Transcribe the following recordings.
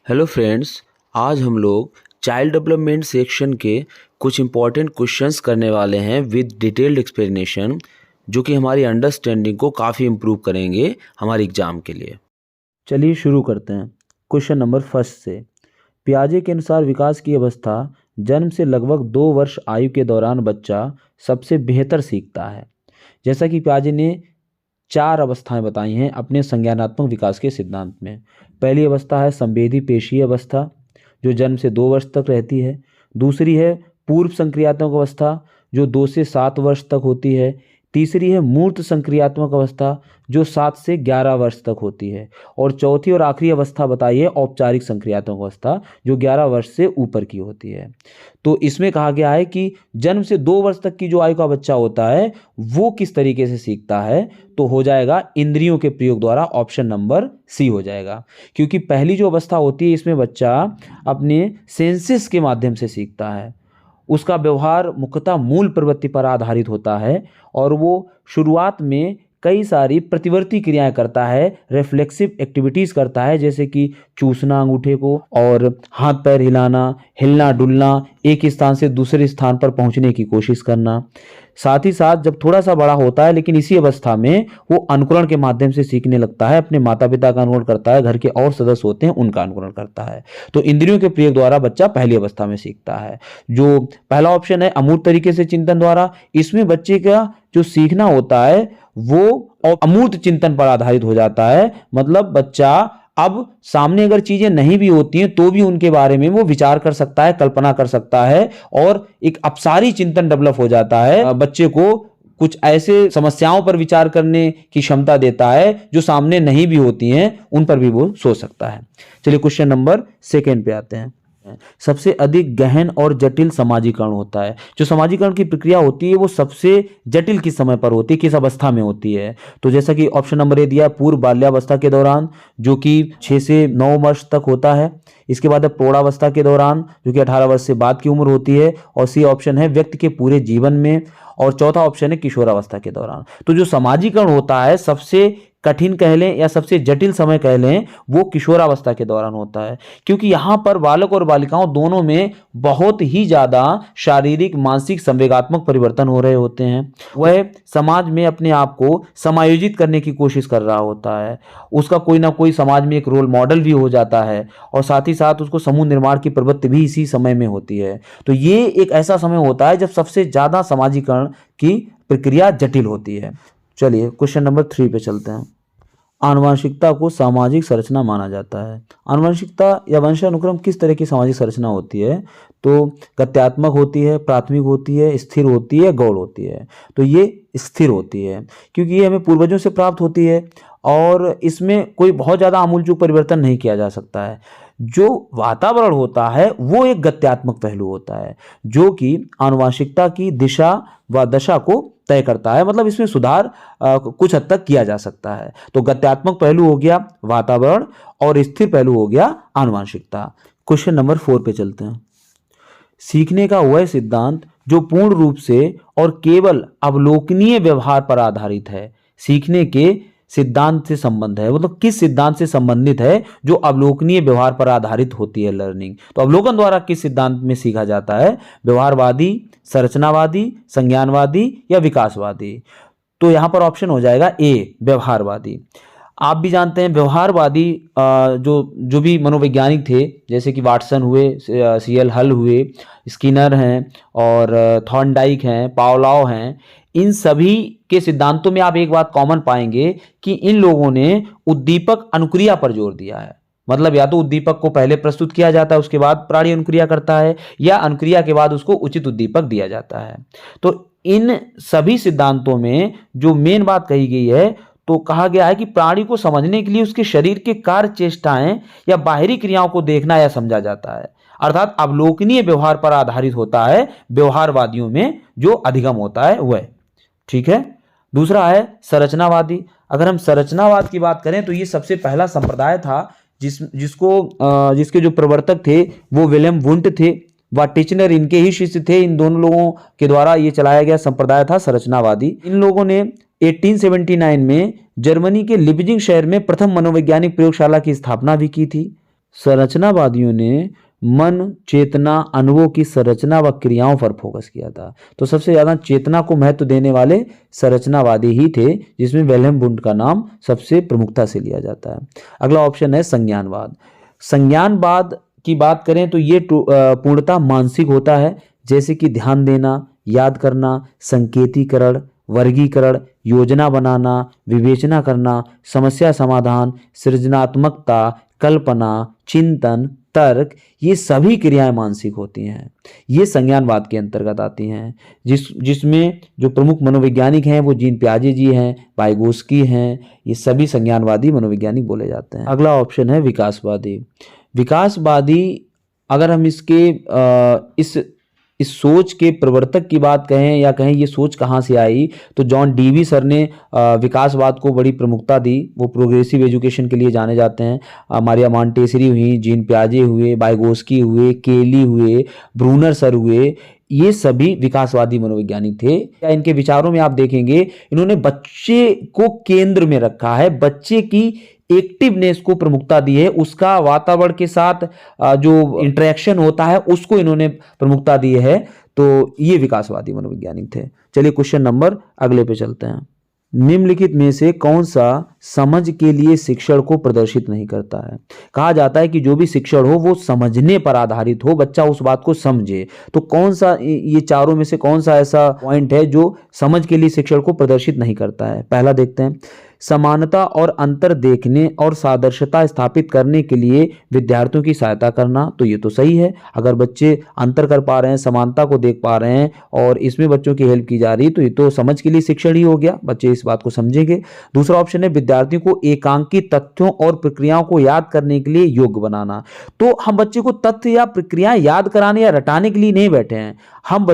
Hello friends, आज हम लोग चाइल्ड डेवलपमेंट सेक्शन के कुछ इम्पॉर्टेंट क्वेश्चंस करने वाले हैं विद डिटेल्ड एक्सप्लेनेशन, जो कि हमारी अंडरस्टैंडिंग को काफ़ी इम्प्रूव करेंगे हमारे एग्ज़ाम के लिए। चलिए शुरू करते हैं। क्वेश्चन नंबर फर्स्ट से। पियाजे के अनुसार विकास की अवस्था जन्म से लगभग 2 वर्ष आयु के दौरान बच्चा सबसे बेहतर सीखता है। जैसा कि पियाजे ने 4 अवस्थाएं बताई हैं अपने संज्ञानात्मक विकास के सिद्धांत में। पहली अवस्था है संवेदी पेशीय अवस्था, जो जन्म से 2 वर्ष तक रहती है। दूसरी है पूर्व संक्रियात्मक अवस्था, जो 2 से 7 वर्ष तक होती है। तीसरी है मूर्त संक्रियात्मक अवस्था, जो 7 से 11 वर्ष तक होती है। और चौथी और आखिरी अवस्था बताइए औपचारिक संक्रियात्मक अवस्था, जो 11 वर्ष से ऊपर की होती है। तो इसमें कहा गया है कि जन्म से 2 वर्ष तक की जो आयु का बच्चा होता है वो किस तरीके से सीखता है, तो हो जाएगा इंद्रियों के प्रयोग द्वारा। ऑप्शन नंबर सी हो जाएगा, क्योंकि पहली जो अवस्था होती है इसमें बच्चा अपने सेंसेस के माध्यम से सीखता है। उसका व्यवहार मुख्यतः मूल प्रवृत्ति पर आधारित होता है और वो शुरुआत में कई सारी प्रतिवर्ती क्रियाएं करता है, रिफ्लेक्सिव एक्टिविटीज़ करता है, जैसे कि चूसना अंगूठे को और हाथ पैर हिलाना, हिलना डुलना, एक स्थान से दूसरे स्थान पर पहुंचने की कोशिश करना। साथ ही साथ जब थोड़ा सा बड़ा होता है, लेकिन इसी अवस्था में वो अनुकरण के माध्यम से सीखने लगता है, अपने माता पिता का अनुकरण करता है, घर के और सदस्य होते हैं उनका अनुकरण करता है। तो इंद्रियों के प्रयोग द्वारा बच्चा पहली अवस्था में सीखता है। जो पहला ऑप्शन है अमूर्त तरीके से चिंतन द्वारा, इसमें बच्चे का जो सीखना होता है वो अमूर्त चिंतन पर आधारित हो जाता है। मतलब बच्चा अब सामने अगर चीजें नहीं भी होती हैं तो भी उनके बारे में वो विचार कर सकता है, कल्पना कर सकता है और एक अपसारी चिंतन डेवलप हो जाता है। बच्चे को कुछ ऐसे समस्याओं पर विचार करने की क्षमता देता है जो सामने नहीं भी होती हैं, उन पर भी वो सोच सकता है। चलिए क्वेश्चन नंबर सेकेंड पे आते हैं। सबसे अधिक गहन और जटिल समाजीकरण होता है। जो समाजीकरण की प्रक्रिया होती है वो सबसे जटिल किस समय पर होती है, किस अवस्था में होती है? तो जैसा कि ऑप्शन नंबर ए दिया, पूर्व बाल्यावस्था के दौरान, जो कि 6 से 9 वर्ष तक होता है। इसके बाद है प्रौढ़ावस्था के दौरान, जो कि 18 वर्ष से बाद की उम्र होती है। और सी ऑप्शन है व्यक्ति के पूरे जीवन में। और चौथा ऑप्शन है किशोरावस्था के दौरान। तो जो समाजीकरण होता है सबसे कठिन कह लें या सबसे जटिल समय कह लें, वो किशोरावस्था के दौरान होता है, क्योंकि यहाँ पर बालक और बालिकाओं दोनों में बहुत ही ज़्यादा शारीरिक, मानसिक, संवेगात्मक परिवर्तन हो रहे होते हैं। वह समाज में अपने आप को समायोजित करने की कोशिश कर रहा होता है। उसका कोई ना कोई समाज में एक रोल मॉडल भी हो जाता है और साथ ही साथ उसको समूह निर्माण की प्रवृत्ति भी इसी समय में होती है। तो ये एक ऐसा समय होता है जब सबसे ज़्यादा समाजीकरण की प्रक्रिया जटिल होती है। चलिए क्वेश्चन नंबर 3 पे चलते हैं। आनुवंशिकता को सामाजिक संरचना माना जाता है। आनुवंशिकता या वंशानुक्रम किस तरह की सामाजिक संरचना होती है? तो गत्यात्मक होती है, प्राथमिक होती है, स्थिर होती है, गौण होती है। तो ये स्थिर होती है, क्योंकि ये हमें पूर्वजों से प्राप्त होती है और इसमें कोई बहुत ज़्यादा आमूलचूल परिवर्तन नहीं किया जा सकता है। जो वातावरण होता है वो एक गत्यात्मक पहलू होता है, जो कि आनुवंशिकता की दिशा व दशा को तय करता है। मतलब इसमें सुधार कुछ हद तक किया जा सकता है। तो गत्यात्मक पहलू हो गया वातावरण और स्थिर पहलू हो गया आनुवंशिकता। क्वेश्चन नंबर 4 पे चलते हैं। सीखने का वह सिद्धांत जो पूर्ण रूप से और केवल अवलोकनीय व्यवहार पर आधारित है। सीखने के सिद्धांत से संबंध है, मतलब किस सिद्धांत से संबंधित है? जो अवलोकनीय व्यवहार पर आधारित होती है लर्निंग। तो अवलोकन द्वारा किस सिद्धांत में सीखा जाता है? व्यवहारवादी, संरचनावादी, संज्ञानवादी या विकासवादी? तो यहां पर ऑप्शन हो जाएगा ए, व्यवहारवादी। आप भी जानते हैं व्यवहारवादी जो जो भी मनोवैज्ञानिक थे, जैसे कि वाटसन हुए, सीएल हल हुए, स्किनर हैं और थॉर्नडाइक हैं, पावलॉव हैं, इन सभी के सिद्धांतों में आप एक बात कॉमन पाएंगे कि इन लोगों ने उद्दीपक अनुक्रिया पर जोर दिया है। मतलब या तो उद्दीपक को पहले प्रस्तुत किया जाता है, उसके बाद प्राणी अनुक्रिया करता है, या अनुक्रिया के बाद उसको उचित उद्दीपक दिया जाता है। तो इन सभी सिद्धांतों में जो मेन बात कही गई है, तो कहा गया है कि प्राणी को समझने के लिए उसके शरीर के कार्य, चेष्टाएं या बाहरी क्रियाओं को देखना या समझा जाता है। अर्थात अवलोकनीय व्यवहार पर आधारित होता है व्यवहारवादियों में जो अधिगम होता है वह। ठीक है। दूसरा है संरचनावादी। अगर हम संरचनावाद की बात करें तो ये सबसे पहला संप्रदाय था जिसके जो प्रवर्तक थे वो विलियम वुंट थे व टिचनर इनके ही शिष्य थे। इन दोनों लोगों के द्वारा ये चलाया गया संप्रदाय था संरचनावादी। इन लोगों ने 1879 में जर्मनी के लिपजिंग शहर में प्रथम मनोवैज्ञानिक प्रयोगशाला की स्थापना भी की थी। संरचनावादियों ने मन, चेतना, अनुभव की संरचना व क्रियाओं पर फोकस किया था। तो सबसे ज्यादा चेतना को महत्व देने वाले संरचनावादी ही थे, जिसमें विल्हेम वुंड का नाम सबसे प्रमुखता से लिया जाता है। अगला ऑप्शन है संज्ञानवाद। संज्ञानवाद की बात करें तो ये पूर्णतः मानसिक होता है, जैसे कि ध्यान देना, याद करना, संकेतीकरण, वर्गीकरण, योजना बनाना, विवेचना करना, समस्या समाधान, सृजनात्मकता, कल्पना, चिंतन, तर्क, ये सभी क्रियाएं मानसिक होती हैं। ये संज्ञानवाद के अंतर्गत आती हैं, जिसमें जो प्रमुख मनोवैज्ञानिक हैं वो जीन पियाजे जी हैं, वाइगोस्की हैं। ये सभी संज्ञानवादी मनोवैज्ञानिक बोले जाते हैं। अगला ऑप्शन है विकासवादी। विकासवादी, अगर हम इस सोच के प्रवर्तक की बात कहें या कहें ये सोच कहाँ से आई, तो जॉन डीवी सर ने विकासवाद को बड़ी प्रमुखता दी। वो प्रोग्रेसिव एजुकेशन के लिए जाने जाते हैं। मारिया मॉन्टेसरी हुई, जीन पियाजे हुए, वाइगोस्की हुए, केली हुए, ब्रूनर सर हुए, ये सभी विकासवादी मनोवैज्ञानिक थे। इनके विचारों में आप देखेंगे इन्होंने बच्चे को केंद्र में रखा है, बच्चे की एक्टिवनेस को प्रमुखता दी है, उसका वातावरण के साथ जो इंटरेक्शन होता है उसको इन्होंने प्रमुखता दी है। तो ये विकासवादी मनोवैज्ञानिक थे। चलिए क्वेश्चन नंबर अगले पे चलते हैं। निम्नलिखित में से कौन सा समझ के लिए शिक्षण को प्रदर्शित नहीं करता है? कहा जाता है कि जो भी शिक्षण हो वो समझने पर आधारित हो, बच्चा उस बात को समझे। तो कौन सा, ये चारों में से कौन सा ऐसा पॉइंट है जो समझ के लिए शिक्षण को प्रदर्शित नहीं करता है? पहला देखते हैं, समानता और अंतर देखने और सादृश्यता स्थापित करने के लिए विद्यार्थियों की सहायता करना। तो ये तो सही है, अगर बच्चे अंतर कर पा रहे हैं, समानता को देख पा रहे हैं और इसमें बच्चों की हेल्प की जा रही है, तो ये तो समझ के लिए शिक्षण ही हो गया, बच्चे इस बात को समझेंगे। दूसरा ऑप्शन है विद्यार्थियों को एकांकित तथ्यों और प्रक्रियाओं को याद करने के लिए योग्य बनाना। तो हम बच्चे को तथ्य या प्रक्रियाएं याद कराने या रटाने के लिए नहीं बैठे हैं, हम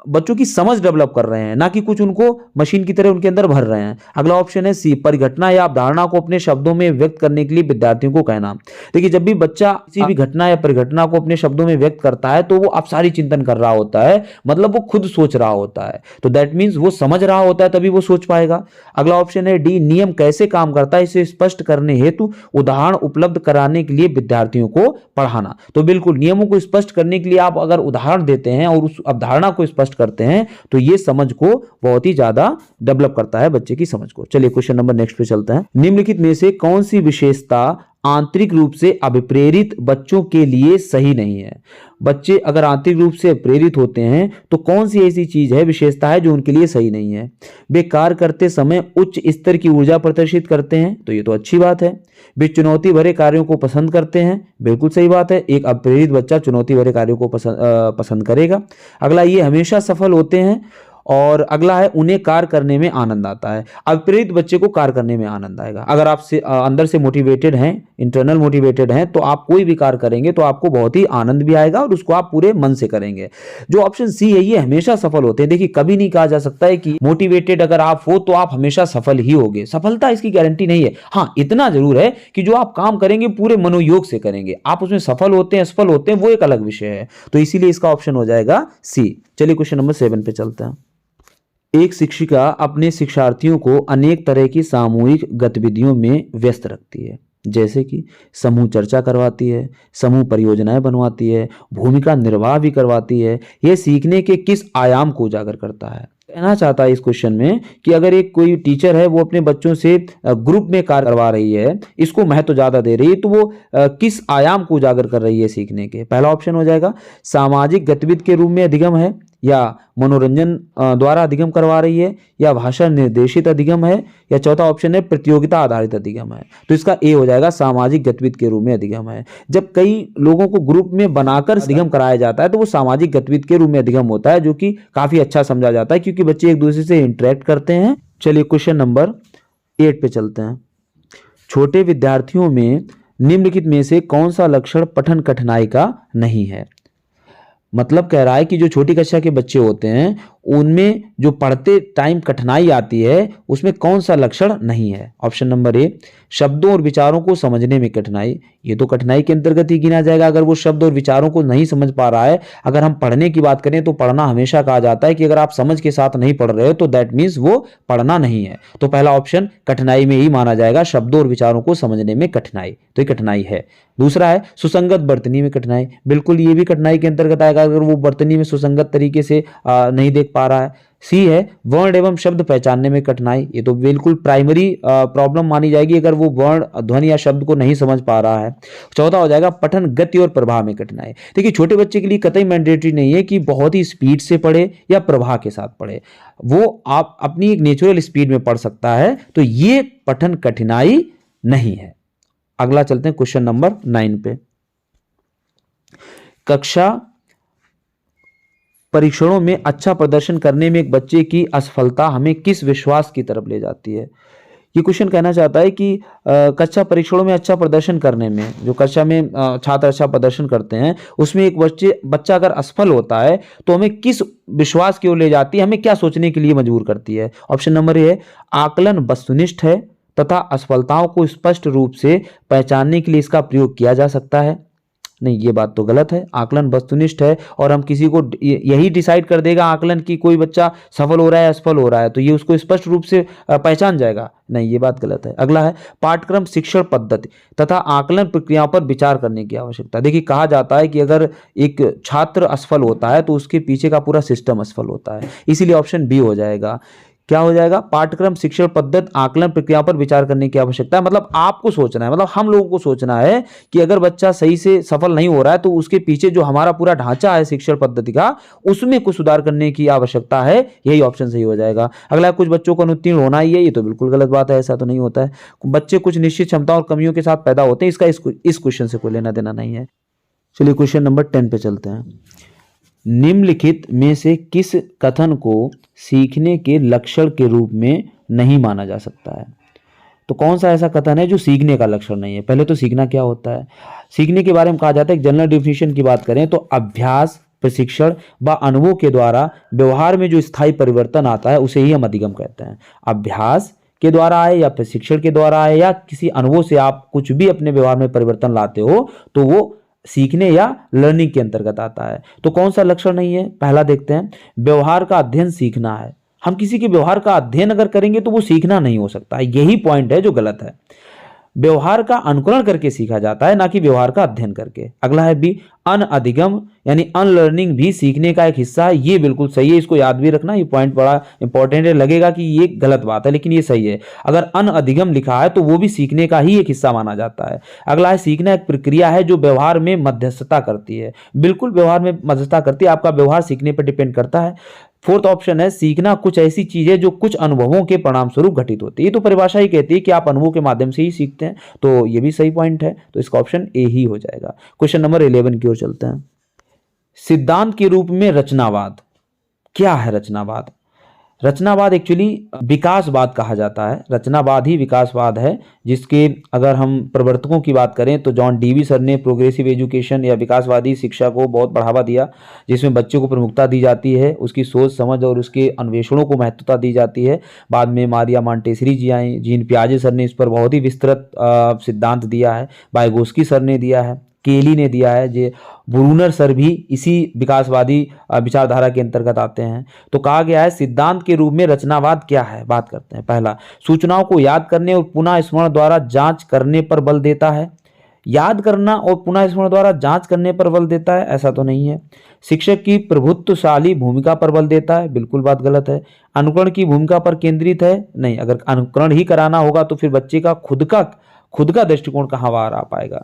बच्चों की समझ डेवलप कर रहे हैं, ना कि कुछ उनको मशीन की तरह उनके अंदर भर रहे हैं। अगला ऑप्शन है सी, परिघटना या अवधारणा को अपने शब्दों में व्यक्त करने के लिए विद्यार्थियों को कहना। देखिए, जब भी बच्चा किसी भी घटना या परिघटना को अपने शब्दों में व्यक्त करता है तो वो अपसारी चिंतन कर रहा होता है, मतलब वो खुद सोच रहा होता है, तो दैट मीन्स वो समझ रहा होता है, तभी वो सोच पाएगा। अगला ऑप्शन है डी, नियम कैसे काम करता है इसे स्पष्ट करने हेतु उदाहरण उपलब्ध कराने के लिए विद्यार्थियों को पढ़ाना। तो बिल्कुल, नियमों को स्पष्ट करने के लिए आप अगर उदाहरण देते हैं और उस अवधारणा को स्पष्ट करते हैं तो ये समझ को बहुत ही ज्यादा डेवलप करता है, बच्चे की समझ को। चलिए क्वेश्चन नंबर नेक्स्ट पे चलते हैं। निम्नलिखित में से कौन सी विशेषता आंतरिक रूप से अभिप्रेरित बच्चों के लिए सही नहीं है? बच्चे अगर आंतरिक रूप से प्रेरित होते हैं तो कौन सी ऐसी चीज है, विशेषता है जो उनके लिए सही नहीं है? वे कार्य करते समय उच्च स्तर की ऊर्जा प्रदर्शित करते हैं, तो ये तो अच्छी बात है। वे चुनौती भरे कार्यों को पसंद करते हैं, बिल्कुल सही बात है, एक अप्रेरित बच्चा चुनौती भरे कार्यों को पसंद करेगा। अगला, ये हमेशा सफल होते हैं, और अगला है उन्हें कार्य करने में आनंद आता है। अप्रेरित बच्चे को कार्य करने में आनंद आएगा। अगर आप अंदर से मोटिवेटेड हैं, इंटरनल मोटिवेटेड हैं, तो आप कोई भी कार्य करेंगे तो आपको बहुत ही आनंद भी आएगा और उसको आप पूरे मन से करेंगे। जो ऑप्शन सी है, ये हमेशा सफल होते हैं। देखिए, कभी नहीं कहा जा सकता है कि मोटिवेटेड अगर आप हो तो आप हमेशा सफल ही होगे, सफलता इसकी गारंटी नहीं है। हाँ, इतना जरूर है कि जो आप काम करेंगे पूरे मनोयोग से करेंगे, आप उसमें सफल होते हैं असफल होते हैं वो एक अलग विषय है। तो इसीलिए इसका ऑप्शन हो जाएगा सी। चलिए क्वेश्चन नंबर 7 पे चलते हैं। एक शिक्षिका अपने शिक्षार्थियों को अनेक तरह की सामूहिक गतिविधियों में व्यस्त रखती है, जैसे कि समूह चर्चा करवाती है, समूह परियोजनाएं बनवाती है, भूमिका निर्वाह भी करवाती है। यह सीखने के किस आयाम को उजागर करता है? कहना चाहता है इस क्वेश्चन में कि अगर एक कोई टीचर है वो अपने बच्चों से ग्रुप में कार्य करवा रही है, इसको महत्व ज्यादा दे रही है, तो वो किस आयाम को उजागर कर रही है सीखने के? पहला ऑप्शन हो जाएगा सामाजिक गतिविधि के रूप में अधिगम है, या मनोरंजन द्वारा अधिगम करवा रही है, या भाषा निर्देशित अधिगम है, या चौथा ऑप्शन है प्रतियोगिता आधारित अधिगम है। तो इसका ए हो जाएगा, सामाजिक गतिविधि के रूप में अधिगम है। जब कई लोगों को ग्रुप में बनाकर अधिगम कराया जाता है तो वो सामाजिक गतिविधि के रूप में अधिगम होता है, जो कि काफी अच्छा समझा जाता है क्योंकि बच्चे एक दूसरे से इंटरेक्ट करते हैं। चलिए क्वेश्चन नंबर 8 पे चलते हैं। छोटे विद्यार्थियों में निम्नलिखित में से कौन सा लक्षण पठन कठिनाई का नहीं है? मतलब कह रहा है कि जो छोटी कक्षा के बच्चे होते हैं उनमें जो पढ़ते टाइम कठिनाई आती है उसमें कौन सा लक्षण नहीं है? ऑप्शन नंबर ए, शब्दों और विचारों को समझने में कठिनाई। ये तो कठिनाई के अंतर्गत ही गिना जाएगा अगर वो शब्द और विचारों को नहीं समझ पा रहा है। अगर हम पढ़ने की बात करें तो पढ़ना हमेशा कहा जाता है कि अगर आप समझ के साथ नहीं पढ़ रहे हो तो दैट मीन्स वो पढ़ना नहीं है। तो पहला ऑप्शन कठिनाई में ही माना जाएगा, शब्दों और विचारों को समझने में कठिनाई, तो ये कठिनाई है। दूसरा है सुसंगत बर्तनी में कठिनाई, बिल्कुल ये भी कठिनाई के अंतर्गत आएगा अगर वो बर्तनी में सुसंगत तरीके से नहीं देख पा रहा है। सी है वर्ण एवं शब्द पहचानने में कठिनाई, ये तो बिल्कुल प्राइमरी प्रॉब्लम मानी जाएगी अगर वो वर्ण ध्वनि या शब्द को नहीं समझ पा रहा है। चौथा हो जाएगा पठन गति और प्रवाह में कठिनाई। देखिए छोटे बच्चे के लिए कतई मैंडेटरी नहीं है कि बहुत ही स्पीड से पढ़े या प्रवाह के साथ पढ़े, वो आप अपनी एक नेचुरल स्पीड में पढ़ सकता है, तो ये पठन कठिनाई नहीं है। अगला चलते हैं क्वेश्चन नंबर 9 पे। कक्षा परीक्षणों में अच्छा प्रदर्शन करने में एक बच्चे की असफलता हमें किस विश्वास की तरफ ले जाती है? ये क्वेश्चन कहना चाहता है कि कक्षा परीक्षणों में अच्छा प्रदर्शन करने में, जो कक्षा में छात्र अच्छा प्रदर्शन करते हैं उसमें एक बच्चा अगर असफल होता है तो हमें किस विश्वास की ओर ले जाती है, हमें क्या सोचने के लिए मजबूर करती है? ऑप्शन नंबर ए है आकलन वस्तुनिष्ठ है तथा असफलताओं को स्पष्ट रूप से पहचानने के लिए इसका प्रयोग किया जा सकता है। नहीं, ये बात तो गलत है। आकलन वस्तुनिष्ठ है और हम किसी को यही डिसाइड कर देगा आकलन कि कोई बच्चा सफल हो रहा है असफल हो रहा है, तो ये उसको स्पष्ट रूप से पहचान जाएगा। नहीं, ये बात गलत है। अगला है पाठ्यक्रम शिक्षण पद्धति तथा आकलन प्रक्रियाओं पर विचार करने की आवश्यकता। देखिए कहा जाता है कि अगर एक छात्र असफल होता है तो उसके पीछे का पूरा सिस्टम असफल होता है, इसीलिए ऑप्शन बी हो जाएगा। क्या हो जाएगा? पाठ्यक्रम शिक्षण पद्धति आकलन प्रक्रिया पर विचार करने की आवश्यकता है। मतलब आपको सोचना है, मतलब हम लोगों को सोचना है कि अगर बच्चा सही से सफल नहीं हो रहा है तो उसके पीछे जो हमारा पूरा ढांचा है शिक्षण पद्धति का उसमें कुछ सुधार करने की आवश्यकता है, यही ऑप्शन सही हो जाएगा। अगला कुछ बच्चों को अनुत्तीर्ण होना ही है, ये तो बिल्कुल गलत बात है, ऐसा तो नहीं होता है। बच्चे कुछ निश्चित क्षमताओं और कमियों के साथ पैदा होते हैं, इसका इस क्वेश्चन से कोई लेना देना नहीं है। चलिए क्वेश्चन नंबर 10 पे चलते हैं। निम्नलिखित में से किस कथन को सीखने के लक्षण के रूप में नहीं माना जा सकता है? तो कौन सा ऐसा कथन है जो सीखने का लक्षण नहीं है? पहले तो सीखना क्या होता है? सीखने के बारे में कहा जाता है, एक जनरल डेफिनेशन की बात करें तो अभ्यास, प्रशिक्षण व अनुभव के द्वारा व्यवहार में जो स्थायी परिवर्तन आता है उसे ही हम अधिगम कहते हैं। अभ्यास के द्वारा आए या प्रशिक्षण के द्वारा आए या किसी अनुभव से आप कुछ भी अपने व्यवहार में परिवर्तन लाते हो तो वो सीखने या लर्निंग के अंतर्गत आता है। तो कौन सा लक्षण नहीं है? पहला देखते हैं, व्यवहार का अध्ययन सीखना है। हम किसी के व्यवहार का अध्ययन अगर करेंगे तो वो सीखना नहीं हो सकता, यही पॉइंट है जो गलत है। व्यवहार का अनुकरण करके सीखा जाता है, ना कि व्यवहार का अध्ययन करके। अगला है बी, अनअधिगम यानी अनलर्निंग भी सीखने का एक हिस्सा है। ये बिल्कुल सही है, इसको याद भी रखना, ये पॉइंट बड़ा इंपॉर्टेंट है। लगेगा कि ये गलत बात है लेकिन ये सही है। अगर अनअधिगम लिखा है तो वो भी सीखने का ही एक हिस्सा माना जाता है। अगला है, सीखना एक प्रक्रिया है जो व्यवहार में मध्यस्थता करती है। बिल्कुल व्यवहार में मध्यस्थता करती है, आपका व्यवहार सीखने पर डिपेंड करता है। फोर्थ ऑप्शन है, सीखना कुछ ऐसी चीज है जो कुछ अनुभवों के परिणाम स्वरूप घटित होती है। ये तो परिभाषा ही कहती है कि आप अनुभव के माध्यम से ही सीखते हैं, तो ये भी सही पॉइंट है, तो इसका ऑप्शन ए ही हो जाएगा। क्वेश्चन नंबर 11 की ओर चलते हैं। सिद्धांत के रूप में रचनावाद, क्या है रचनावाद? रचनावाद एक्चुअली विकासवाद कहा जाता है। रचनावाद ही विकासवाद है, जिसके अगर हम प्रवर्तकों की बात करें तो जॉन डीवी सर ने प्रोग्रेसिव एजुकेशन या विकासवादी शिक्षा को बहुत बढ़ावा दिया, जिसमें बच्चों को प्रमुखता दी जाती है, उसकी सोच समझ और उसके अन्वेषणों को महत्वता दी जाती है। बाद में मारिया मॉन्टेसरी जी आई, जीन पियाजे सर ने इस पर बहुत ही विस्तृत सिद्धांत दिया है, वाइगोस्की सर ने दिया है, केली ने दिया है, जे ब्रूनर सर भी इसी विकासवादी विचारधारा के अंतर्गत आते हैं। तो कहा गया है सिद्धांत के रूप में रचनावाद क्या है, बात करते हैं। पहला, सूचनाओं को याद करने और पुनः स्मरण द्वारा जांच करने पर बल देता है। याद करना और पुनः स्मरण द्वारा जांच करने पर बल देता है, ऐसा तो नहीं है। शिक्षक की प्रभुत्वशाली भूमिका पर बल देता है, बिल्कुल बात गलत है। अनुकरण की भूमिका पर केंद्रित है, नहीं। अगर अनुकरण ही कराना होगा तो फिर बच्चे का खुद का दृष्टिकोण कहाँ बाहर आ पाएगा।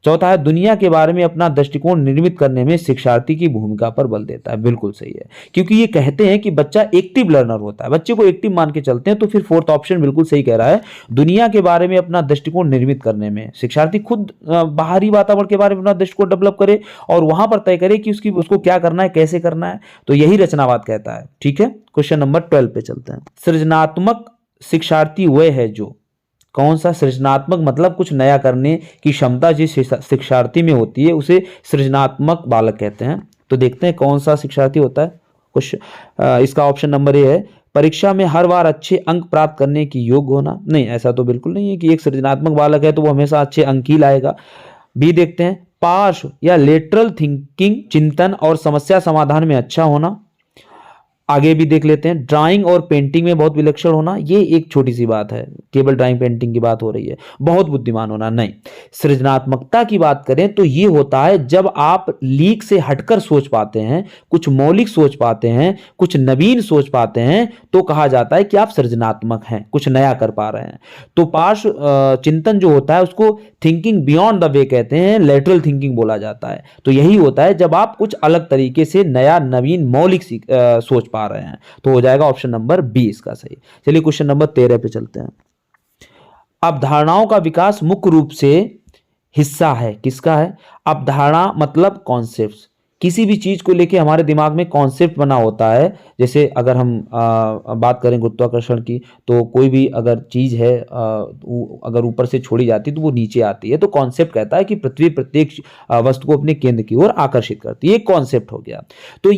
चौथा है, दुनिया के बारे में अपना दृष्टिकोण निर्मित करने में शिक्षार्थी की भूमिका पर बल देता है, बिल्कुल सही है, क्योंकि ये कहते हैं कि बच्चा एक्टिव लर्नर होता है, बच्चे को एक्टिव मान के चलते हैं। तो फिर फोर्थ ऑप्शन बिल्कुल सही कह रहा है, दुनिया के बारे में अपना दृष्टिकोण निर्मित करने में शिक्षार्थी खुद बाहरी वातावरण के बारे में अपना दृष्टिकोण डेवलप करे और वहां पर तय करे कि उसको क्या करना है, कैसे करना है, तो यही रचनावाद कहता है। ठीक है, क्वेश्चन नंबर 12 पे चलते हैं। सृजनात्मक शिक्षार्थी वह है जो, कौन सा? सृजनात्मक मतलब कुछ नया करने की क्षमता जिस शिक्षार्थी में होती है उसे सृजनात्मक बालक कहते हैं। तो देखते हैं कौन सा शिक्षार्थी होता है। इसका ऑप्शन नंबर ए है परीक्षा में हर बार अच्छे अंक प्राप्त करने की योग्य होना। नहीं, ऐसा तो बिल्कुल नहीं है कि एक सृजनात्मक बालक है तो वो हमेशा अच्छे अंक ही लाएगा। बी देखते हैं, पार्श्व या लेटरल थिंकिंग, चिंतन और समस्या समाधान में अच्छा होना। आगे भी देख लेते हैं, ड्राइंग और पेंटिंग में बहुत विलक्षण होना। ये एक छोटी सी बात है, केवल ड्राइंग पेंटिंग की बात हो रही है। बहुत बुद्धिमान होना नहीं। सृजनात्मकता की बात करें तो ये होता है जब आप लीक से हटकर सोच पाते हैं, कुछ मौलिक सोच पाते हैं, कुछ नवीन सोच पाते हैं, तो कहा जाता है कि आप सृजनात्मक हैं, कुछ नया कर पा रहे हैं। तो पार्श्व चिंतन जो होता है उसको थिंकिंग बियॉन्ड द वे कहते हैं, लेटरल थिंकिंग बोला जाता है। तो यही होता है जब आप कुछ अलग तरीके से नया नवीन मौलिक सोच पा रहे हैं। तो हो जाएगा ऑप्शन नंबर बी इसका सही। चलिए क्वेश्चन नंबर 13 पे चलते हैं। अवधारणाओं का विकास मुख्य रूप से हिस्सा है किसका है? अवधारणा मतलब कॉन्सेप्ट्स। किसी भी चीज को लेके हमारे दिमाग में कॉन्सेप्ट बना होता है। जैसे अगर हम बात करें गुरुत्वाकर्षण की, तो कोई भी अगर चीज है अगर ऊपर से छोड़ी जाती है तो वो नीचे आती है। तो कॉन्सेप्ट कहता है कि पृथ्वी प्रत्येक वस्तु को अपने केंद्र की ओर आकर्षित करती है। ये कॉन्सेप्ट हो गया। तो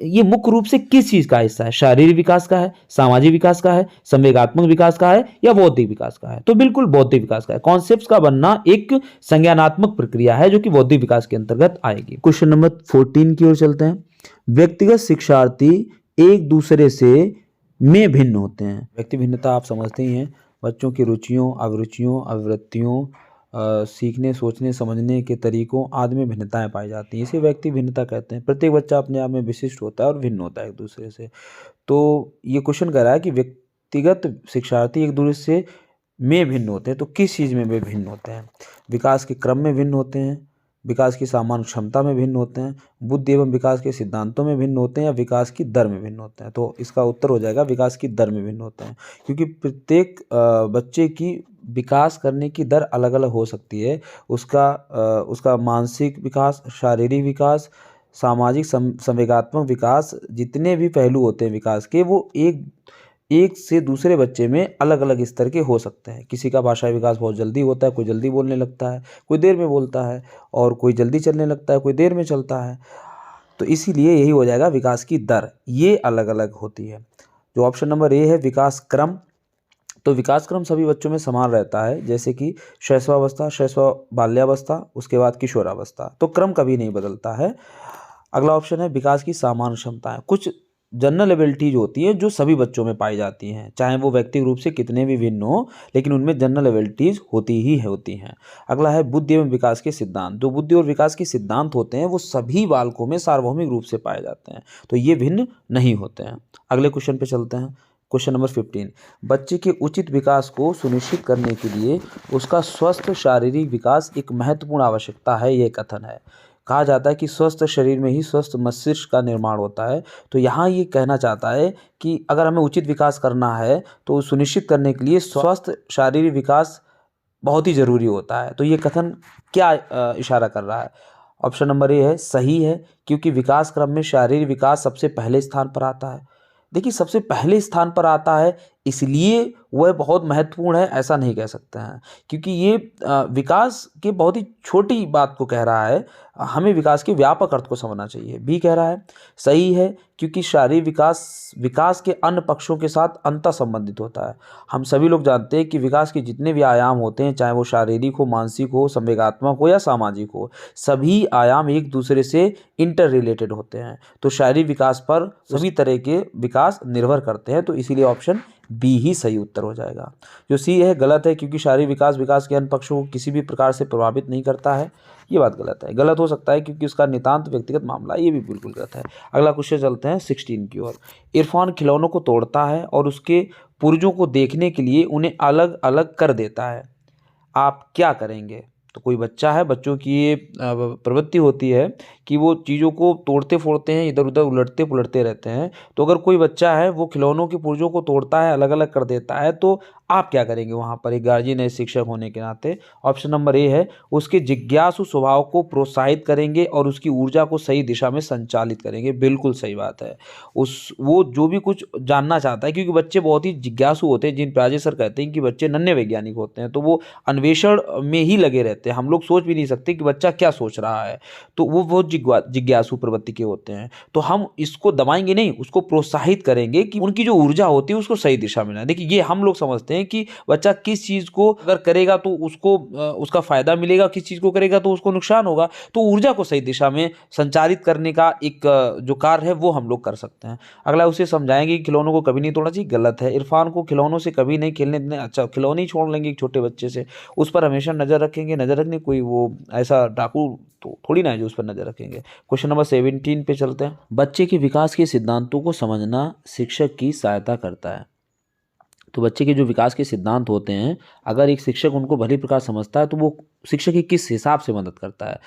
ये मुख्य रूप से किस चीज का हिस्सा है? शारीरिक विकास का है, सामाजिक विकास का है, संवेगात्मक विकास का है, या बौद्धिक विकास का है? तो बिल्कुल बौद्धिक विकास का है। कॉन्सेप्ट्स का बनना एक संज्ञानात्मक प्रक्रिया है जो कि बौद्धिक विकास के अंतर्गत आएगी। क्वेश्चन नंबर 14 की ओर चलते हैं। व्यक्तिगत शिक्षार्थी एक दूसरे से में भिन्न होते हैं। व्यक्ति भिन्नता आप समझते ही हैं, बच्चों की रुचियों, अभिरुचियों, अभिवृत्तियों, सीखने, सोचने, समझने के तरीकों आदि में भिन्नताएं पाई जाती हैं। इसे व्यक्ति भिन्नता कहते हैं। प्रत्येक बच्चा अपने आप में विशिष्ट होता है और भिन्न होता है एक दूसरे से। तो ये क्वेश्चन कह रहा है कि व्यक्तिगत शिक्षार्थी एक दूसरे से में भिन्न होते हैं। तो किस चीज़ में वे भिन्न होते हैं? विकास के क्रम में भिन्न होते हैं, विकास की सामान्य क्षमता में भिन्न होते हैं, बुद्धि एवं विकास के सिद्धांतों में भिन्न होते हैं, या विकास की दर में भिन्न होते हैं? तो इसका उत्तर हो जाएगा विकास की दर में भिन्न होते हैं। क्योंकि प्रत्येक बच्चे की विकास करने की दर अलग अलग हो सकती है। उसका मानसिक विकास, शारीरिक विकास, सामाजिक संवेगात्मक विकास, जितने भी पहलू होते हैं विकास के, वो एक से दूसरे बच्चे में अलग अलग स्तर के हो सकते हैं। किसी का भाषाई विकास बहुत जल्दी होता है, कोई जल्दी बोलने लगता है, कोई देर में बोलता है, और कोई जल्दी चलने लगता है, कोई देर में चलता है। तो इसीलिए यही हो जाएगा विकास की दर, ये अलग अलग होती है। जो ऑप्शन नंबर ए है विकास क्रम, तो विकास क्रम सभी बच्चों में समान रहता है, जैसे कि शैशवावस्था, शैशव बाल्यावस्था, उसके बाद किशोरावस्था। तो क्रम कभी नहीं बदलता है। अगला ऑप्शन है विकास की सामान्य क्षमताएं। कुछ जनरल एबिलिटीज होती है जो सभी बच्चों में पाई जाती हैं, चाहे वो व्यक्तिगत रूप से कितने भी भिन्न हो, लेकिन उनमें जनरल एबिलिटीज होती हैं। अगला है बुद्धि एवं विकास के सिद्धांत। जो बुद्धि और विकास के सिद्धांत होते हैं वो सभी बालकों में सार्वभौमिक रूप से पाए जाते हैं, तो ये भिन्न नहीं होते हैं। अगले क्वेश्चन पे चलते हैं। Question number 15। बच्चे के उचित विकास को सुनिश्चित करने के लिए उसका स्वस्थ शारीरिक विकास एक महत्वपूर्ण आवश्यकता है, ये कथन है। कहा जाता है कि स्वस्थ शरीर में ही स्वस्थ मस्तिष्क का निर्माण होता है। तो यहाँ ये कहना चाहता है कि अगर हमें उचित विकास करना है तो सुनिश्चित करने के लिए स्वस्थ शारीरिक विकास बहुत ही ज़रूरी होता है। तो ये कथन क्या इशारा कर रहा है? ऑप्शन नंबर ए है सही है, क्योंकि विकास क्रम में शारीरिक विकास सबसे पहले स्थान पर आता है। देखिए, सबसे पहले स्थान पर आता है इसलिए वह बहुत महत्वपूर्ण है ऐसा नहीं कह सकते हैं, क्योंकि ये विकास के बहुत ही छोटी बात को कह रहा है। हमें विकास के व्यापक अर्थ को समझना चाहिए। बी कह रहा है सही है, क्योंकि शारीरिक विकास के अन्य पक्षों के साथ अंतः संबंधित होता है। हम सभी लोग जानते हैं कि विकास के जितने भी आयाम होते हैं, चाहे वो शारीरिक हो, मानसिक हो, संवेगात्मक हो या सामाजिक हो, सभी आयाम एक दूसरे से इंटर रिलेटेड होते हैं। तो शारीरिक विकास पर सभी तरह के विकास निर्भर करते हैं। तो इसीलिए ऑप्शन बी ही सही उत्तर हो जाएगा। जो सी है गलत है, क्योंकि शारीरिक विकास के अन्य पक्षों को किसी भी प्रकार से प्रभावित नहीं करता है। ये बात गलत है। गलत हो सकता है क्योंकि उसका नितांत व्यक्तिगत मामला, ये भी बिल्कुल गलत है। अगला क्वेश्चन चलते हैं 16 की ओर। इरफान खिलौनों को तोड़ता है और उसके पुर्जों को देखने के लिए उन्हें अलग अलग कर देता है। आप क्या करेंगे? तो कोई बच्चा है, बच्चों की ये प्रवृत्ति होती है कि वो चीज़ों को तोड़ते फोड़ते हैं, इधर उधर उलटते पुलटते रहते हैं। तो अगर कोई बच्चा है वो खिलौनों के पुर्जों को तोड़ता है, अलग अलग कर देता है, तो आप क्या करेंगे वहाँ पर एक गार्जियन है शिक्षक होने के नाते? ऑप्शन नंबर ए है उसके जिज्ञासु स्वभाव को प्रोत्साहित करेंगे और उसकी ऊर्जा को सही दिशा में संचालित करेंगे। बिल्कुल सही बात है। वो जो भी कुछ जानना चाहता है, क्योंकि बच्चे बहुत ही जिज्ञासु होते हैं, जिन पिताजी सर कहते हैं कि बच्चे नन्हे वैज्ञानिक होते हैं, तो वो अन्वेषण में ही लगे रहते हैं। हम लोग सोच भी नहीं सकते कि बच्चा क्या सोच रहा है, तो वो बहुत जिज्ञासु प्रवृत्ति के होते हैं। तो हम इसको दबाएंगे नहीं, उसको प्रोत्साहित करेंगे कि उनकी जो ऊर्जा होती है उसको सही दिशा में लाएं। देखिए ये हम लोग समझते हैं कि बच्चा किस चीज़ को अगर करेगा तो उसको उसका फायदा मिलेगा, किस चीज़ को करेगा तो उसको नुकसान होगा। तो ऊर्जा को सही दिशा में संचारित करने का एक जो कार्य है वो हम लोग कर सकते हैं। अगला उसे समझाएंगे कि खिलौनों को कभी नहीं तोड़ना चाहिए, गलत है। इरफान को खिलौनों से कभी नहीं खेलने देना, अच्छा खिलौने ही छोड़ लेंगे एक छोटे बच्चे से, उस पर हमेशा नज़र रखेंगे। नज़र रखने कोई वो ऐसा डाकू तो थोड़ी ना है जो उस पर नज़र रखेंगे। क्वेश्चन नंबर 17 पे चलते हैं। बच्चे के विकास के सिद्धांतों को समझना शिक्षक की सहायता करता है। तो बच्चे के जो विकास के सिद्धांत होते हैं, अगर एक शिक्षक उनको भली प्रकार समझता है तो वो शिक्षक की किस हिसाब से मदद करता है।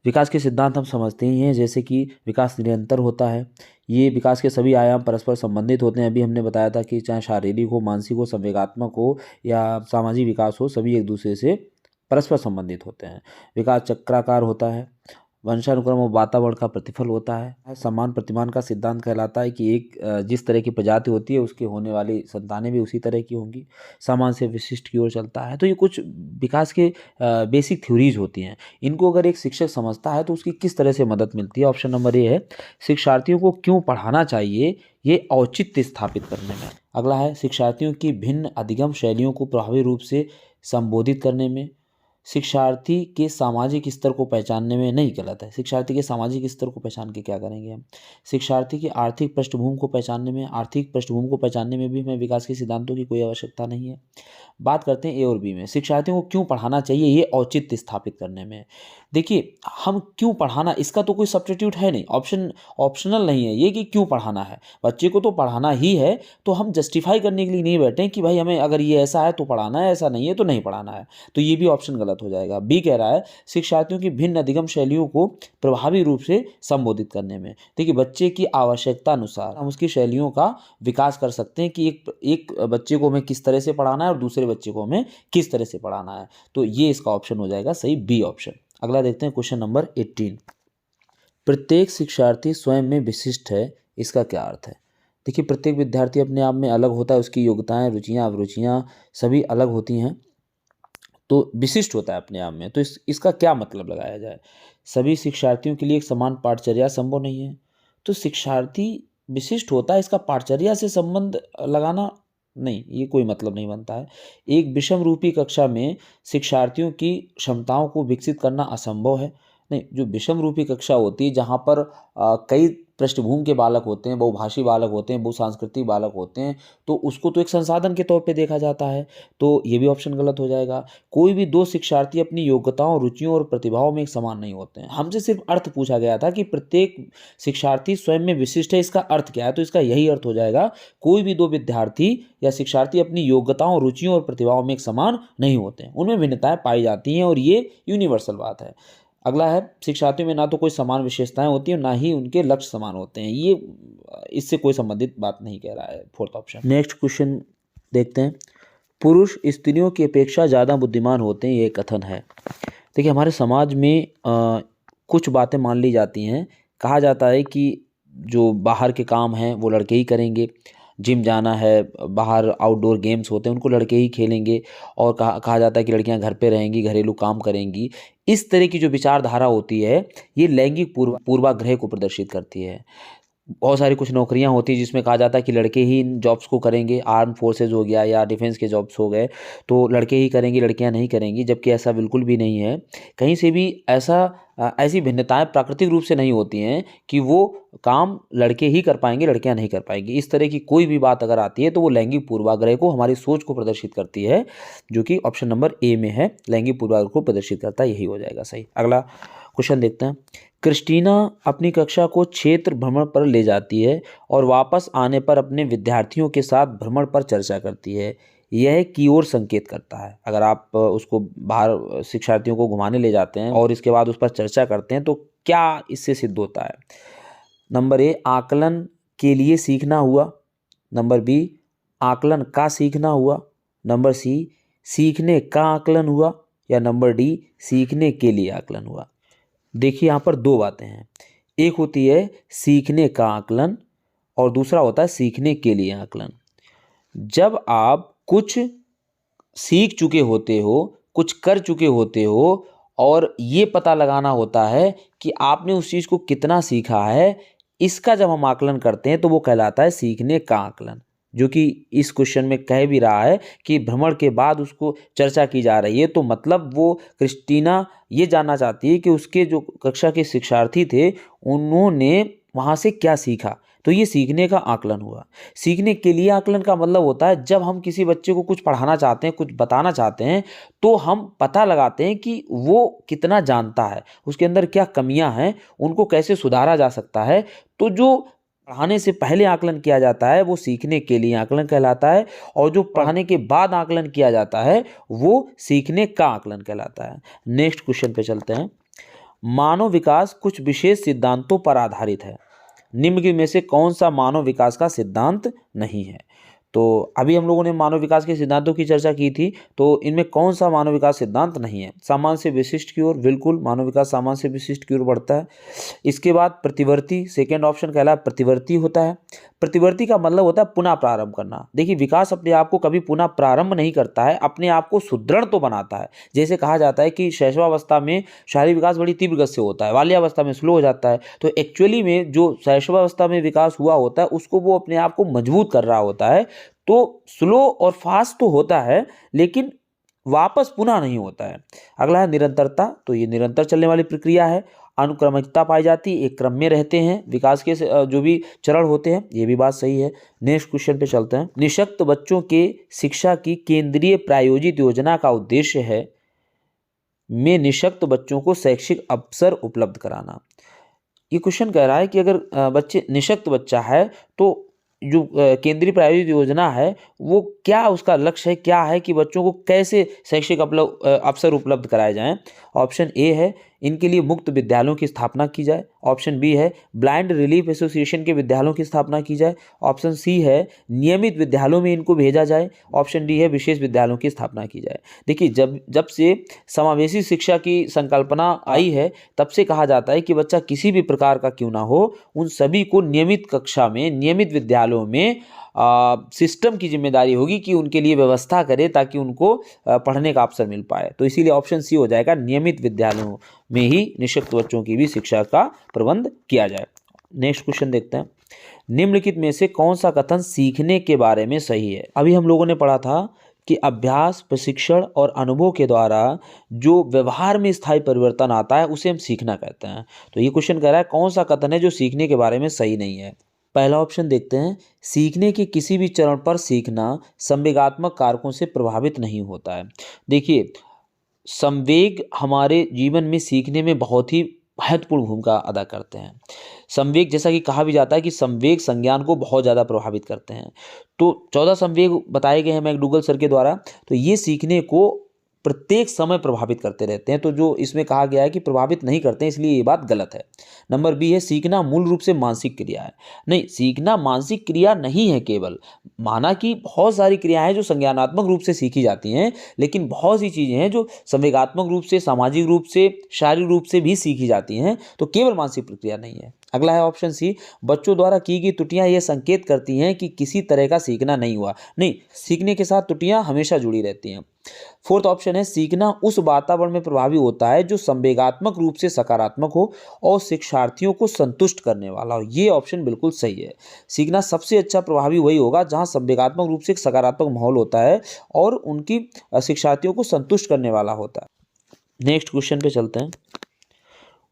विकास के सिद्धांत हम समझते ही हैं, जैसे कि विकास निरंतर होता है। ये विकास के सभी आयाम परस्पर संबंधित होते हैं। अभी हमने बताया था कि चाहे शारीरिक हो, मानसिक हो, संवेगात्मक हो या सामाजिक विकास हो, सभी एक दूसरे से परस्पर संबंधित होते हैं। विकास चक्राकार होता है। वंशानुक्रम और वातावरण का प्रतिफल होता है। समान प्रतिमान का सिद्धांत कहलाता है कि एक जिस तरह की प्रजाति होती है उसके होने वाली संतानें भी उसी तरह की होंगी। समान से विशिष्ट की ओर चलता है। तो ये कुछ विकास के बेसिक थ्योरीज होती हैं। इनको अगर एक शिक्षक समझता है तो उसकी किस तरह से मदद मिलती है। ऑप्शन नंबर ए है शिक्षार्थियों को क्यों पढ़ाना चाहिए, ये औचित्य स्थापित करने में। अगला है शिक्षार्थियों की भिन्न अधिगम शैलियों को प्रभावी रूप से संबोधित करने में। शिक्षार्थी के सामाजिक स्तर को पहचानने में, नहीं गलत है। शिक्षार्थी के सामाजिक स्तर को पहचान के क्या करेंगे हम। शिक्षार्थी की आर्थिक पृष्ठभूमि को पहचानने में, आर्थिक पृष्ठभूमि को पहचानने में भी हमें विकास के सिद्धांतों की कोई आवश्यकता नहीं है। बात करते हैं ए और बी में। शिक्षार्थियों को क्यों पढ़ाना चाहिए, ये औचित्य स्थापित करने में। देखिए हम क्यों पढ़ाना, इसका तो कोई सब्स्टिट्यूट है नहीं, ऑप्शनल नहीं है ये कि क्यों पढ़ाना है। बच्चे को तो पढ़ाना ही है, तो हम जस्टिफाई करने के लिए नहीं बैठे कि भाई हमें अगर ये ऐसा है तो पढ़ाना है, ऐसा नहीं है तो नहीं पढ़ाना है। तो ये भी ऑप्शन गलत हो जाएगा। बी कह रहा है शिक्षार्थियों की भिन्न अधिगम शैलियों को प्रभावी रूप से संबोधित करने में। देखिए बच्चे की आवश्यकता अनुसार हम उसकी शैलियों का विकास कर सकते हैं कि एक बच्चे को हमें किस तरह से पढ़ाना है और दूसरे बच्चे को हमें किस तरह से पढ़ाना है। तो ये इसका ऑप्शन हो जाएगा सही, बी ऑप्शन। अगला देखते हैं क्वेश्चन नंबर 18। प्रत्येक शिक्षार्थी स्वयं में विशिष्ट है, इसका क्या अर्थ है। देखिए प्रत्येक विद्यार्थी अपने आप में अलग होता है, उसकी योग्यताएं, रुचियां, अभिरुचियां सभी अलग होती हैं, तो विशिष्ट होता है अपने आप में। तो इसका क्या मतलब लगाया जाए। सभी शिक्षार्थियों के लिए एक समान पाठचर्या संभव नहीं है। तो शिक्षार्थी विशिष्ट होता है, इसका पाठचर्या से संबंध लगाना नहीं, ये कोई मतलब नहीं बनता है। एक विषम रूपी कक्षा में शिक्षार्थियों की क्षमताओं को विकसित करना असंभव है। नहीं, जो विषम रूपी कक्षा होती है जहाँ पर कई पृष्ठभूमि के बालक होते हैं, बहुभाषी बालक होते हैं, बहुसांस्कृतिक बालक होते हैं, तो उसको तो एक संसाधन के तौर पे देखा जाता है। तो ये भी ऑप्शन गलत हो जाएगा। कोई भी दो शिक्षार्थी अपनी योग्यताओं, रुचियों और प्रतिभाओं में एक समान नहीं होते हैं। हमसे सिर्फ अर्थ पूछा गया था कि प्रत्येक शिक्षार्थी स्वयं में विशिष्ट है, इसका अर्थ क्या है। तो इसका यही अर्थ हो जाएगा, कोई भी दो विद्यार्थी या शिक्षार्थी अपनी योग्यताओं, रुचियों और प्रतिभाओं में एक समान नहीं होते हैं, उनमें भिन्नताएं पाई जाती हैं और ये यूनिवर्सल बात है। अगला है शिक्षार्थियों में ना तो कोई समान विशेषताएं होती हैं और ना ही उनके लक्ष्य समान होते हैं। ये इससे कोई संबंधित बात नहीं कह रहा है, फोर्थ ऑप्शन। नेक्स्ट क्वेश्चन देखते हैं। पुरुष स्त्रियों की अपेक्षा ज़्यादा बुद्धिमान होते हैं, ये कथन है। देखिए हमारे समाज में कुछ बातें मान ली जाती हैं। कहा जाता है कि जो बाहर के काम हैं वो लड़के ही करेंगे, जिम जाना है, बाहर आउटडोर गेम्स होते हैं उनको लड़के ही खेलेंगे, और कहा जाता है कि लड़कियां घर पे रहेंगी, घरेलू काम करेंगी। इस तरह की जो विचारधारा होती है ये लैंगिक पूर्वाग्रह को प्रदर्शित करती है। बहुत सारी कुछ नौकरियां होती हैं जिसमें कहा जाता है कि लड़के ही इन जॉब्स को करेंगे, आर्म फोर्सेज हो गया या डिफेंस के जॉब्स हो गए तो लड़के ही करेंगे, लड़कियां नहीं करेंगी, जबकि ऐसा बिल्कुल भी नहीं है। कहीं से भी ऐसी भिन्नताएं प्राकृतिक रूप से नहीं होती हैं कि वो काम लड़के ही कर पाएंगे, लड़कियां नहीं कर पाएंगी। इस तरह की कोई भी बात अगर आती है तो वो लैंगिक पूर्वाग्रह को, हमारी सोच को प्रदर्शित करती है, जो कि ऑप्शन नंबर ए में है, लैंगिक पूर्वाग्रह को प्रदर्शित करता है, यही हो जाएगा सही। अगला क्वेश्चन देखते हैं। क्रिस्टीना अपनी कक्षा को क्षेत्र भ्रमण पर ले जाती है और वापस आने पर अपने विद्यार्थियों के साथ भ्रमण पर चर्चा करती है। यह की ओर संकेत करता है। अगर आप उसको बाहर शिक्षार्थियों को घुमाने ले जाते हैं और इसके बाद उस पर चर्चा करते हैं तो क्या इससे सिद्ध होता है। नंबर ए आकलन के लिए सीखना हुआ, नंबर बी आकलन का सीखना हुआ, नंबर सी सीखने का आकलन हुआ, या नंबर डी सीखने के लिए आकलन हुआ। देखिए यहाँ पर दो बातें हैं, एक होती है सीखने का आकलन और दूसरा होता है सीखने के लिए आकलन। जब आप कुछ सीख चुके होते हो, कुछ कर चुके होते हो और ये पता लगाना होता है कि आपने उस चीज़ को कितना सीखा है, इसका जब हम आकलन करते हैं तो वो कहलाता है सीखने का आकलन, जो कि इस क्वेश्चन में कह भी रहा है कि भ्रमण के बाद उसको चर्चा की जा रही है। तो मतलब वो क्रिस्टीना ये जानना चाहती है कि उसके जो कक्षा के शिक्षार्थी थे उन्होंने वहाँ से क्या सीखा, तो ये सीखने का आकलन हुआ। सीखने के लिए आकलन का मतलब होता है जब हम किसी बच्चे को कुछ पढ़ाना चाहते हैं, कुछ बताना चाहते हैं, तो हम पता लगाते हैं कि वो कितना जानता है, उसके अंदर क्या कमियां हैं, उनको कैसे सुधारा जा सकता है। तो जो पढ़ाने से पहले आकलन किया जाता है वो सीखने के लिए आकलन कहलाता है, और जो पढ़ाने के बाद आकलन किया जाता है वो सीखने का आकलन कहलाता है। नेक्स्ट क्वेश्चन पे चलते हैं। मानव विकास कुछ विशेष सिद्धांतों पर आधारित है, निम्न में से कौन सा मानव विकास का सिद्धांत नहीं है। तो अभी हम लोगों ने मानव विकास के सिद्धांतों की चर्चा की थी, तो इनमें कौन सा मानव विकास सिद्धांत नहीं है। सामान्य से विशिष्ट की ओर, बिल्कुल मानव विकास सामान्य से विशिष्ट की ओर बढ़ता है। इसके बाद प्रतिवर्ती, सेकेंड ऑप्शन कहला प्रतिवर्ती होता है। प्रतिवर्ती का मतलब होता है पुनः प्रारंभ करना। देखिए विकास अपने आप को कभी पुनः प्रारंभ नहीं करता है, अपने आप को सुदृढ़ तो बनाता है। जैसे कहा जाता है कि शैशवावस्था में शारीरिक विकास बड़ी तीव्र गति से होता है, बाल्यावस्था में स्लो हो जाता है। तो एक्चुअली में जो शैशवावस्था में विकास हुआ होता है उसको वो अपने आप को मजबूत कर रहा होता है। तो स्लो और फास्ट तो होता है लेकिन वापस पुनः नहीं होता है। अगला है निरंतरता, तो ये निरंतर चलने वाली प्रक्रिया है। अनुक्रमिकता पाई जाती है, एक क्रम में रहते हैं विकास के जो भी चरण होते हैं, ये भी बात सही है। नेक्स्ट क्वेश्चन पे चलते हैं। निःशक्त बच्चों के शिक्षा की केंद्रीय प्रायोजित योजना का उद्देश्य है में निःशक्त बच्चों को शैक्षिक अवसर उपलब्ध कराना। ये क्वेश्चन कह रहा है कि अगर बच्चे निःशक्त बच्चा है तो जो केंद्रीय प्रायोजित योजना है वो क्या उसका लक्ष्य है, क्या है कि बच्चों को कैसे शैक्षिक अवसर उपलब्ध कराए जाएं। ऑप्शन ए है इनके लिए मुक्त विद्यालयों की स्थापना की जाए। ऑप्शन बी है ब्लाइंड रिलीफ एसोसिएशन के विद्यालयों की स्थापना की जाए। ऑप्शन सी है नियमित विद्यालयों में इनको भेजा जाए। ऑप्शन डी है विशेष विद्यालयों की स्थापना की जाए। देखिए जब से समावेशी शिक्षा की संकल्पना आई है तब से कहा जाता है कि बच्चा किसी भी प्रकार का क्यों ना हो, उन सभी को नियमित कक्षा में, नियमित विद्यालयों में सिस्टम की जिम्मेदारी होगी कि उनके लिए व्यवस्था करे ताकि उनको पढ़ने का अवसर मिल पाए। तो इसीलिए ऑप्शन सी हो जाएगा, नियमित विद्यालयों में ही निःशक्त बच्चों की भी शिक्षा का प्रबंध किया जाए। नेक्स्ट क्वेश्चन देखते हैं। निम्नलिखित में से कौन सा कथन सीखने के बारे में सही है। अभी हम लोगों ने पढ़ा था कि अभ्यास, प्रशिक्षण और अनुभव के द्वारा जो व्यवहार में स्थायी परिवर्तन आता है उसे हम सीखना कहते हैं। तो ये क्वेश्चन कह रहा है कौन सा कथन है जो सीखने के बारे में सही नहीं है। पहला ऑप्शन देखते हैं, सीखने के किसी भी चरण पर सीखना संवेगात्मक कारकों से प्रभावित नहीं होता है। देखिए संवेग हमारे जीवन में सीखने में बहुत ही महत्वपूर्ण भूमिका अदा करते हैं। संवेग, जैसा कि कहा भी जाता है कि संवेग संज्ञान को बहुत ज़्यादा प्रभावित करते हैं। तो 14 संवेग बताए गए हैं मैकडूगल सर के द्वारा, तो ये सीखने को प्रत्येक समय प्रभावित करते रहते हैं। तो जो इसमें कहा गया है कि प्रभावित नहीं करते हैं, इसलिए ये बात गलत है। नंबर बी है सीखना मूल रूप से मानसिक क्रिया है। नहीं, सीखना मानसिक क्रिया नहीं है केवल। माना कि बहुत सारी क्रियाएं हैं जो संज्ञानात्मक रूप से सीखी जाती हैं, लेकिन बहुत सी चीज़ें हैं जो संवेगात्मक रूप से, सामाजिक रूप से, शारीरिक रूप से भी सीखी जाती हैं। तो केवल मानसिक प्रक्रिया नहीं है। अगला है ऑप्शन सी, बच्चों द्वारा की गई त्रुटियां ये संकेत करती हैं कि किसी तरह का सीखना नहीं हुआ। नहीं, सीखने के साथ त्रुटियां हमेशा जुड़ी रहती हैं। फोर्थ ऑप्शन है सीखना उस वातावरण में प्रभावी होता है जो संवेगात्मक रूप से सकारात्मक हो और शिक्षार्थियों को संतुष्ट करने वाला हो। ये ऑप्शन बिल्कुल सही है। सीखना सबसे अच्छा प्रभावी वही होगा जहां संवेगात्मक रूप से एक सकारात्मक माहौल होता है और उनकी शिक्षार्थियों को संतुष्ट करने वाला होता है। नेक्स्ट क्वेश्चन पे चलते हैं।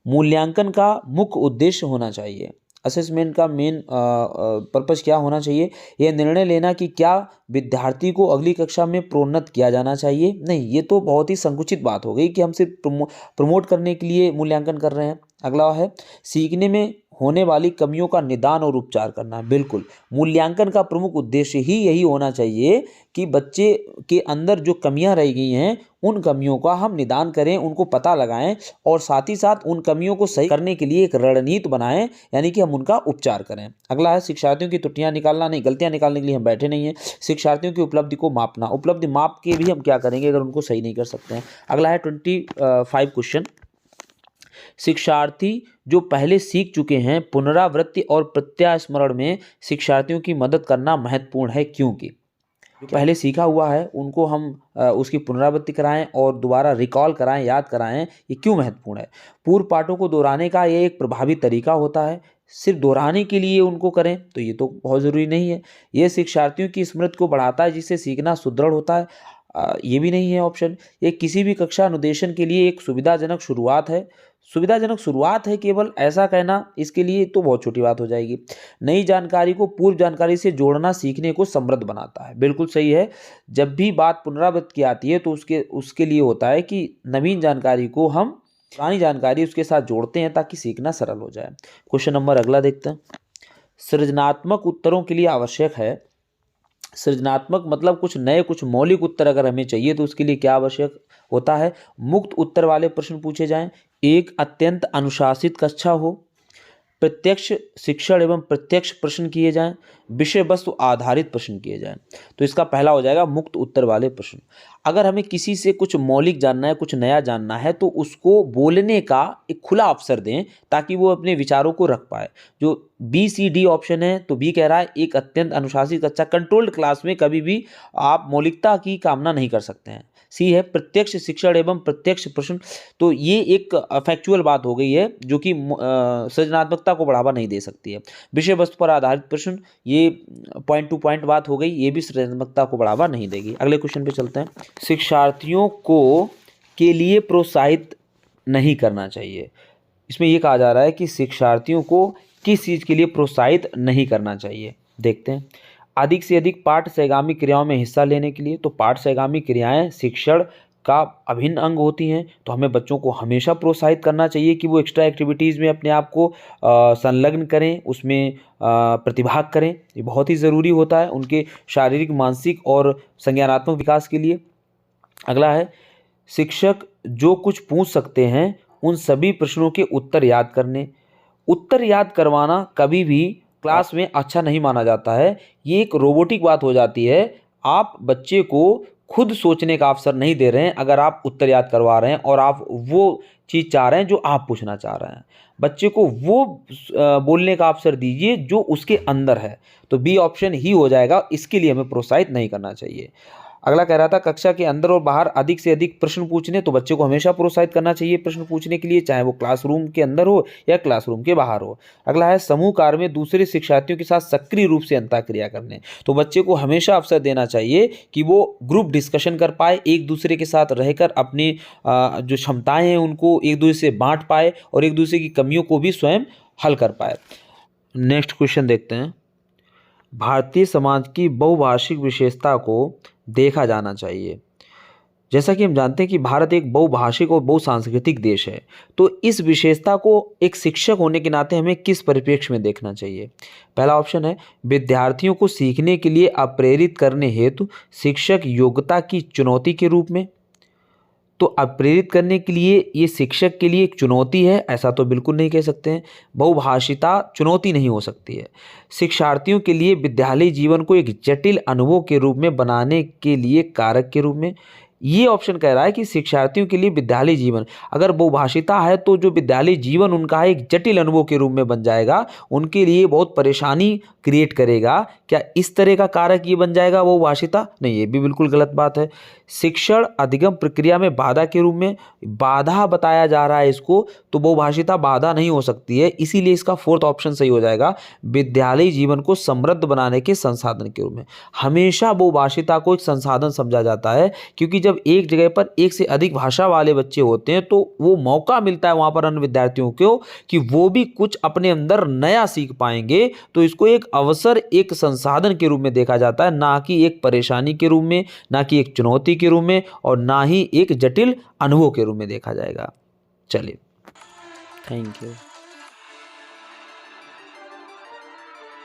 मूल्यांकन का मुख्य उद्देश्य होना चाहिए। असेसमेंट का मेन पर्पस क्या होना चाहिए। यह निर्णय लेना कि क्या विद्यार्थी को अगली कक्षा में प्रोन्नत किया जाना चाहिए। नहीं, ये तो बहुत ही संकुचित बात हो गई कि हम सिर्फ प्रमोट करने के लिए मूल्यांकन कर रहे हैं। अगला है सीखने में होने वाली कमियों का निदान और उपचार करना। बिल्कुल, मूल्यांकन का प्रमुख उद्देश्य ही यही होना चाहिए कि बच्चे के अंदर जो कमियां रह गई हैं उन कमियों का हम निदान करें, उनको पता लगाएं और साथ ही साथ उन कमियों को सही करने के लिए एक रणनीति बनाएं, यानी कि हम उनका उपचार करें। अगला है शिक्षार्थियों की त्रुटियां निकालना। नहीं, गलतियां निकालने के लिए हम बैठे नहीं हैं। शिक्षार्थियों की उपलब्धि को मापना। उपलब्धि माप के भी हम क्या करेंगे अगर उनको सही नहीं कर सकते हैं। अगला है 25 क्वेश्चन। शिक्षार्थी जो पहले सीख चुके हैं पुनरावृत्ति और प्रत्यास्मरण में शिक्षार्थियों की मदद करना महत्वपूर्ण है, क्योंकि जो पहले सीखा हुआ है उनको हम उसकी पुनरावृत्ति कराएं और दोबारा रिकॉल कराएं, याद कराएं। ये क्यों महत्वपूर्ण है? पूर्व पाठों को दोहराने का ये एक प्रभावी तरीका होता है। सिर्फ दोहराने के लिए उनको करें तो ये तो बहुत ज़रूरी नहीं है। ये शिक्षार्थियों की स्मृति को बढ़ाता है, जिससे सीखना सुदृढ़ होता है। ये भी नहीं है ऑप्शन। ये किसी भी कक्षा अनुदेशन के लिए एक सुविधाजनक शुरुआत है। सुविधाजनक शुरुआत है केवल, ऐसा कहना इसके लिए तो बहुत छोटी बात हो जाएगी। नई जानकारी को पूर्व जानकारी से जोड़ना सीखने को समृद्ध बनाता है। बिल्कुल सही है। जब भी बात पुनरावृत्ति की आती है तो उसके लिए होता है कि नवीन जानकारी को हम पुरानी जानकारी उसके साथ जोड़ते हैं ताकि सीखना सरल हो जाए। क्वेश्चन नंबर अगला देखते हैं। सृजनात्मक उत्तरों के लिए आवश्यक है। सृजनात्मक मतलब कुछ नए, कुछ मौलिक उत्तर अगर हमें चाहिए तो उसके लिए क्या आवश्यक होता है? मुक्त उत्तर वाले प्रश्न पूछे जाएं, एक अत्यंत अनुशासित कक्षा हो, प्रत्यक्ष शिक्षण एवं प्रत्यक्ष प्रश्न किए जाएं, विषय वस्तु आधारित प्रश्न किए जाएं। तो इसका पहला हो जाएगा मुक्त उत्तर वाले प्रश्न। अगर हमें किसी से कुछ मौलिक जानना है, कुछ नया जानना है, तो उसको बोलने का एक खुला अवसर दें ताकि वो अपने विचारों को रख पाए। जो BCD ऑप्शन है, तो बी कह रहा है एक अत्यंत अनुशासित कक्षा। कंट्रोल्ड क्लास में कभी भी आप मौलिकता की कामना नहीं कर सकते हैं। सी है प्रत्यक्ष शिक्षण एवं प्रत्यक्ष प्रश्न। तो ये एक फैक्चुअल बात हो गई है जो कि सृजनात्मकता को बढ़ावा नहीं दे सकती है। विषय वस्तु पर आधारित प्रश्न, ये पॉइंट टू पॉइंट बात हो गई, ये भी सृजनात्मकता को बढ़ावा नहीं देगी। अगले क्वेश्चन पे चलते हैं। शिक्षार्थियों को के लिए प्रोत्साहित नहीं करना चाहिए। इसमें ये कहा जा रहा है कि शिक्षार्थियों को किस चीज़ के लिए प्रोत्साहित नहीं करना चाहिए। देखते हैं। अधिक से अधिक पाठ सहगामी क्रियाओं में हिस्सा लेने के लिए। तो पाठ सहगामी क्रियाएं शिक्षण का अभिन्न अंग होती हैं, तो हमें बच्चों को हमेशा प्रोत्साहित करना चाहिए कि वो एक्स्ट्रा एक्टिविटीज़ में अपने आप को संलग्न करें, उसमें प्रतिभाग करें। ये बहुत ही ज़रूरी होता है उनके शारीरिक, मानसिक और संज्ञानात्मक विकास के लिए। अगला है शिक्षक जो कुछ पूछ सकते हैं उन सभी प्रश्नों के उत्तर याद करने। उत्तर याद करवाना कभी भी क्लास में अच्छा नहीं माना जाता है। ये एक रोबोटिक बात हो जाती है। आप बच्चे को खुद सोचने का अवसर नहीं दे रहे हैं अगर आप उत्तर याद करवा रहे हैं और आप वो चीज़ चाह रहे हैं जो आप पूछना चाह रहे हैं। बच्चे को वो बोलने का अवसर दीजिए जो उसके अंदर है। तो बी ऑप्शन ही हो जाएगा। इसके लिए हमें प्रोत्साहित नहीं करना चाहिए। अगला कह रहा था कक्षा के अंदर और बाहर अधिक से अधिक प्रश्न पूछने। तो बच्चे को हमेशा प्रोत्साहित करना चाहिए प्रश्न पूछने के लिए, चाहे वो क्लासरूम के अंदर हो या क्लासरूम के बाहर हो। अगला है समूह कार्य में दूसरे शिक्षार्थियों के साथ सक्रिय रूप से अंतःक्रिया करने। तो बच्चे को हमेशा अवसर देना चाहिए कि वो ग्रुप डिस्कशन कर पाए, एक दूसरे के साथ रहकर अपनी जो क्षमताएं हैं उनको एक दूसरे से बांट पाए और एक दूसरे की कमियों को भी स्वयं हल कर पाए। नेक्स्ट क्वेश्चन देखते हैं। भारतीय समाज की बहुभाषिक विशेषता को देखा जाना चाहिए। जैसा कि हम जानते हैं कि भारत एक बहुभाषिक और बहुसांस्कृतिक देश है, तो इस विशेषता को एक शिक्षक होने के नाते हमें किस परिप्रेक्ष्य में देखना चाहिए? पहला ऑप्शन है विद्यार्थियों को सीखने के लिए अप्रेरित करने हेतु शिक्षक योग्यता की चुनौती के रूप में। तो अप्रेरित करने के लिए ये शिक्षक के लिए एक चुनौती है, ऐसा तो बिल्कुल नहीं कह सकते हैं। बहुभाषिता चुनौती नहीं हो सकती है। शिक्षार्थियों के लिए विद्यालय जीवन को एक जटिल अनुभव के रूप में बनाने के लिए कारक के रूप में। ये ऑप्शन कह रहा है कि शिक्षार्थियों के लिए विद्यालय जीवन, अगर बहुभाषिता है तो जो विद्यालय जीवन उनका एक जटिल अनुभव के रूप में बन जाएगा, उनके लिए बहुत परेशानी क्रिएट करेगा। क्या इस तरह का कारक ये बन जाएगा बहुभाषिता? नहीं, ये भी बिल्कुल गलत बात है। शिक्षण अधिगम प्रक्रिया में बाधा के रूप में बाधा बताया जा रहा है इसको, तो बहुभाषिता बाधा नहीं हो सकती है। इसीलिए इसका फोर्थ ऑप्शन सही हो जाएगा, विद्यालय जीवन को समृद्ध बनाने के संसाधन के रूप में। हमेशा बहुभाषिता को एक संसाधन समझा जाता है, क्योंकि जब एक जगह पर एक से अधिक भाषा वाले बच्चे होते हैं तो वो मौका मिलता है वहाँ पर अन्य विद्यार्थियों को कि वो भी कुछ अपने अंदर नया सीख पाएंगे। तो इसको एक अवसर, एक संसाधन के रूप में देखा जाता है, ना कि एक परेशानी के रूप में, ना कि एक चुनौती के रूप में, और ना ही एक जटिल अनुभव के रूप में देखा जाएगा। चलिए, थैंक यू।